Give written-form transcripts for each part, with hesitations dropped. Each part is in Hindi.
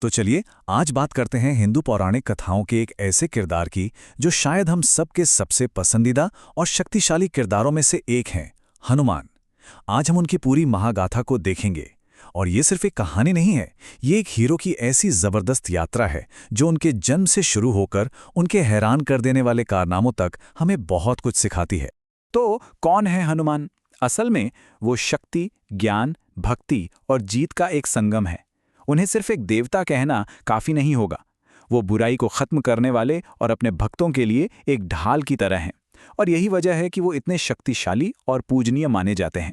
तो चलिए आज बात करते हैं हिंदू पौराणिक कथाओं के एक ऐसे किरदार की जो शायद हम सबके सबसे पसंदीदा और शक्तिशाली किरदारों में से एक हैं, हनुमान। आज हम उनकी पूरी महागाथा को देखेंगे। और ये सिर्फ एक कहानी नहीं है, ये एक हीरो की ऐसी जबरदस्त यात्रा है जो उनके जन्म से शुरू होकर उनके हैरान कर देने वाले कारनामों तक हमें बहुत कुछ सिखाती है। तो कौन है हनुमान? असल में वो शक्ति, ज्ञान, भक्ति और जीत का एक संगम है। उन्हें सिर्फ एक देवता कहना काफी नहीं होगा। वो बुराई को खत्म करने वाले और अपने भक्तों के लिए एक ढाल की तरह हैं। और यही वजह है कि वो इतने शक्तिशाली और पूजनीय माने जाते हैं।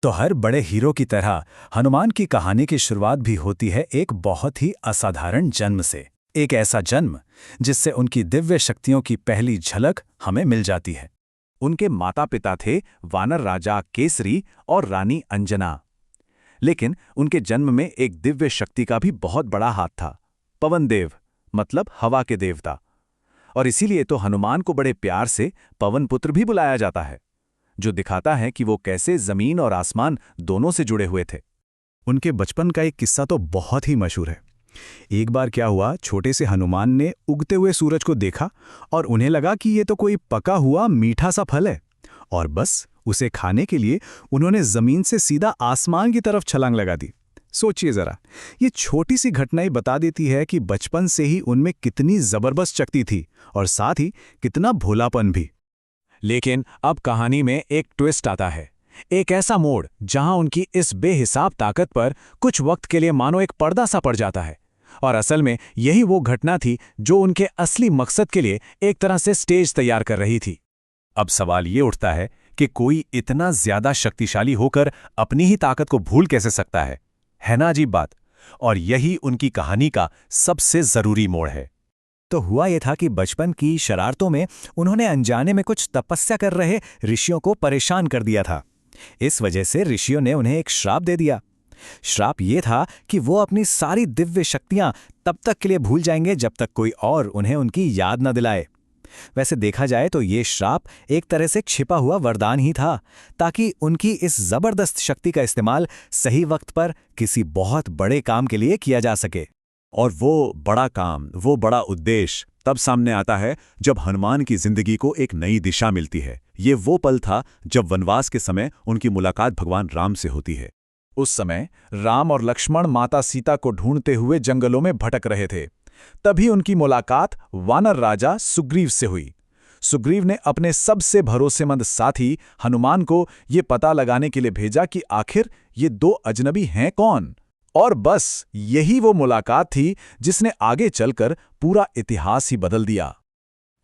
तो हर बड़े हीरो की तरह हनुमान की कहानी की शुरुआत भी होती है एक बहुत ही असाधारण जन्म से। एक ऐसा जन्म जिससे उनकी दिव्य शक्तियों की पहली झलक हमें मिल जाती है। उनके माता पिता थे वानर राजा केसरी और रानी अंजना। लेकिन उनके जन्म में एक दिव्य शक्ति का भी बहुत बड़ा हाथ था, पवन देव, मतलब हवा के देवता। और इसीलिए तो हनुमान को बड़े प्यार से पवन पुत्र भी बुलाया जाता है, जो दिखाता है कि वो कैसे जमीन और आसमान दोनों से जुड़े हुए थे। उनके बचपन का एक किस्सा तो बहुत ही मशहूर है। एक बार क्या हुआ, छोटे से हनुमान ने उगते हुए सूरज को देखा और उन्हें लगा कि ये तो कोई पका हुआ मीठा सा फल है, और बस उसे खाने के लिए उन्होंने जमीन से सीधा आसमान की तरफ छलांग लगा दी। सोचिए जरा, ये छोटी सी घटना ही बता देती है कि बचपन से ही उनमें कितनी जबरदस्त शक्ति थी और साथ ही कितना भोलापन भी। लेकिन अब कहानी में एक ट्विस्ट आता है, एक ऐसा मोड़ जहां उनकी इस बेहिसाब ताकत पर कुछ वक्त के लिए मानो एक पर्दा सा पड़ जाता है। और असल में यही वो घटना थी जो उनके असली मकसद के लिए एक तरह से स्टेज तैयार कर रही थी। अब सवाल ये उठता है कि कोई इतना ज्यादा शक्तिशाली होकर अपनी ही ताकत को भूल कैसे सकता है ना अजीब बात। और यही उनकी कहानी का सबसे जरूरी मोड़ है। तो हुआ यह था कि बचपन की शरारतों में उन्होंने अनजाने में कुछ तपस्या कर रहे ऋषियों को परेशान कर दिया था। इस वजह से ऋषियों ने उन्हें एक श्राप दे दिया। श्राप ये था कि वो अपनी सारी दिव्य शक्तियां तब तक के लिए भूल जाएंगे जब तक कोई और उन्हें उनकी याद न दिलाए। वैसे देखा जाए तो ये श्राप एक तरह से छिपा हुआ वरदान ही था, ताकि उनकी इस जबरदस्त शक्ति का इस्तेमाल सही वक्त पर किसी बहुत बड़े काम के लिए किया जा सके। और वो बड़ा काम, वो बड़ा उद्देश्य तब सामने आता है जब हनुमान की जिंदगी को एक नई दिशा मिलती है। ये वो पल था जब वनवास के समय उनकी मुलाकात भगवान राम से होती है। उस समय राम और लक्ष्मण माता सीता को ढूंढते हुए जंगलों में भटक रहे थे। तभी उनकी मुलाकात वानर राजा सुग्रीव से हुई। सुग्रीव ने अपने सबसे भरोसेमंद साथी हनुमान को ये पता लगाने के लिए भेजा कि आखिर ये दो अजनबी हैं कौन। और बस यही वो मुलाकात थी जिसने आगे चलकर पूरा इतिहास ही बदल दिया।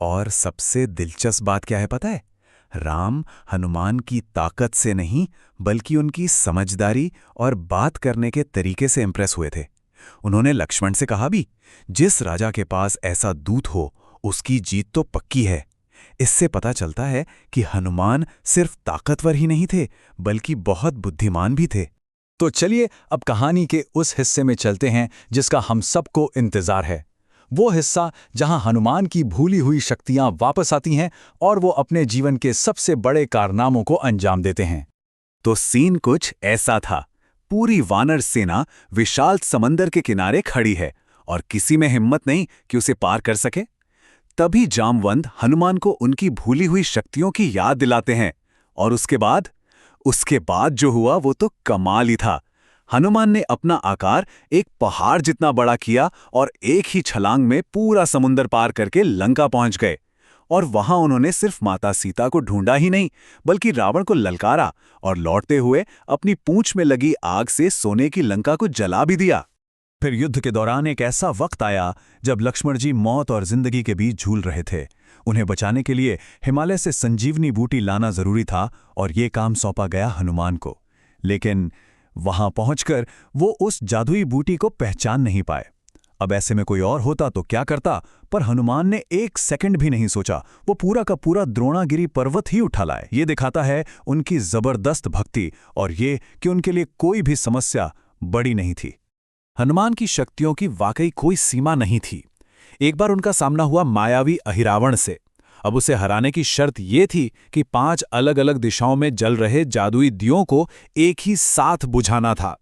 और सबसे दिलचस्प बात क्या है पता है? राम हनुमान की ताकत से नहीं बल्कि उनकी समझदारी और बात करने के तरीके से इंप्रेस हुए थे। उन्होंने लक्ष्मण से कहा भी, जिस राजा के पास ऐसा दूत हो उसकी जीत तो पक्की है। इससे पता चलता है कि हनुमान सिर्फ ताकतवर ही नहीं थे बल्कि बहुत बुद्धिमान भी थे। तो चलिए अब कहानी के उस हिस्से में चलते हैं जिसका हम सबको इंतजार है। वो हिस्सा जहां हनुमान की भूली हुई शक्तियां वापस आती हैं और वो अपने जीवन के सबसे बड़े कारनामों को अंजाम देते हैं। तो सीन कुछ ऐसा था। पूरी वानर सेना विशाल समंदर के किनारे खड़ी है और किसी में हिम्मत नहीं कि उसे पार कर सके। तभी जामवंत हनुमान को उनकी भूली हुई शक्तियों की याद दिलाते हैं। और उसके बाद जो हुआ वो तो कमाल ही था। हनुमान ने अपना आकार एक पहाड़ जितना बड़ा किया और एक ही छलांग में पूरा समुंदर पार करके लंका पहुंच गए। और वहां उन्होंने सिर्फ माता सीता को ढूंढा ही नहीं बल्कि रावण को ललकारा और लौटते हुए अपनी पूंछ में लगी आग से सोने की लंका को जला भी दिया। फिर युद्ध के दौरान एक ऐसा वक्त आया जब लक्ष्मण जी मौत और जिंदगी के बीच झूल रहे थे। उन्हें बचाने के लिए हिमालय से संजीवनी बूटी लाना जरूरी था और ये काम सौंपा गया हनुमान को। लेकिन वहां पहुंचकर वो उस जादुई बूटी को पहचान नहीं पाए। अब ऐसे में कोई और होता तो क्या करता, पर हनुमान ने एक सेकंड भी नहीं सोचा। वो पूरा का पूरा द्रोणागिरी पर्वत ही उठा लाए। ये दिखाता है उनकी जबरदस्त भक्ति और ये कि उनके लिए कोई भी समस्या बड़ी नहीं थी। हनुमान की शक्तियों की वाकई कोई सीमा नहीं थी। एक बार उनका सामना हुआ मायावी अहिरावण से। अब उसे हराने की शर्त ये थी कि 5 अलग अलग दिशाओं में जल रहे जादुई दियों को एक ही साथ बुझाना था।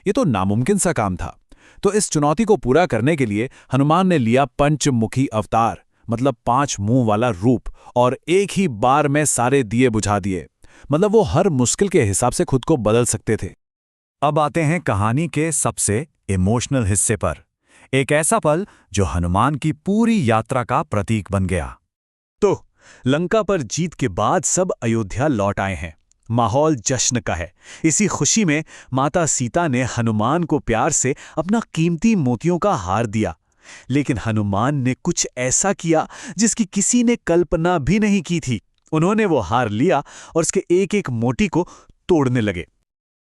ये तो नामुमकिन सा काम था। तो इस चुनौती को पूरा करने के लिए हनुमान ने लिया पंचमुखी अवतार, मतलब 5 मुंह वाला रूप, और एक ही बार में सारे दिए बुझा दिए। मतलब वो हर मुश्किल के हिसाब से खुद को बदल सकते थे। अब आते हैं कहानी के सबसे इमोशनल हिस्से पर, एक ऐसा पल जो हनुमान की पूरी यात्रा का प्रतीक बन गया। तो लंका पर जीत के बाद सब अयोध्या लौट आए हैं। माहौल जश्न का है। इसी खुशी में माता सीता ने हनुमान को प्यार से अपना कीमती मोतियों का हार दिया। लेकिन हनुमान ने कुछ ऐसा किया जिसकी किसी ने कल्पना भी नहीं की थी। उन्होंने वो हार लिया और उसके एक एक मोती को तोड़ने लगे।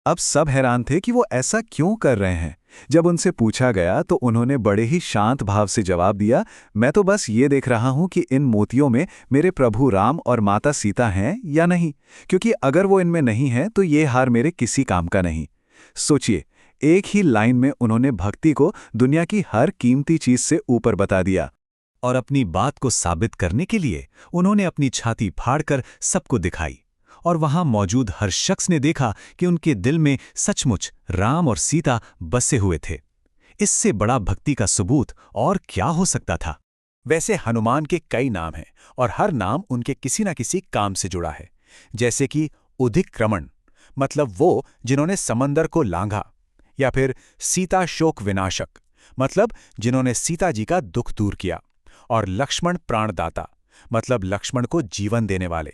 अब सब हैरान थे कि वो ऐसा क्यों कर रहे हैं। जब उनसे पूछा गया तो उन्होंने बड़े ही शांत भाव से जवाब दिया, मैं तो बस ये देख रहा हूं कि इन मोतियों में मेरे प्रभु राम और माता सीता हैं या नहीं, क्योंकि अगर वो इनमें नहीं है तो ये हार मेरे किसी काम का नहीं। सोचिए, एक ही लाइन में उन्होंने भक्ति को दुनिया की हर कीमती चीज से ऊपर बता दिया। और अपनी बात को साबित करने के लिए उन्होंने अपनी छाती फाड़कर सबको दिखाई। और वहां मौजूद हर शख्स ने देखा कि उनके दिल में सचमुच राम और सीता बसे हुए थे। इससे बड़ा भक्ति का सबूत और क्या हो सकता था। वैसे हनुमान के कई नाम हैं और हर नाम उनके किसी न किसी काम से जुड़ा है। जैसे कि उदिक्रमण, मतलब वो जिन्होंने समंदर को लांघा, या फिर सीता शोक विनाशक, मतलब जिन्होंने सीता जी का दुख दूर किया, और लक्ष्मण प्राणदाता, मतलब लक्ष्मण को जीवन देने वाले।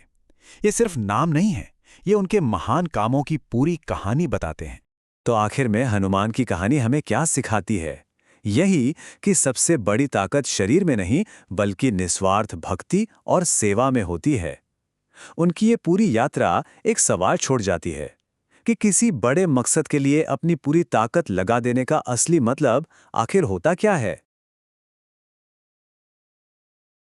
ये सिर्फ नाम नहीं है, ये उनके महान कामों की पूरी कहानी बताते हैं। तो आखिर में हनुमान की कहानी हमें क्या सिखाती है? यही कि सबसे बड़ी ताकत शरीर में नहीं बल्कि निस्वार्थ भक्ति और सेवा में होती है। उनकी ये पूरी यात्रा एक सवाल छोड़ जाती है कि किसी बड़े मकसद के लिए अपनी पूरी ताकत लगा देने का असली मतलब आखिर होता क्या है।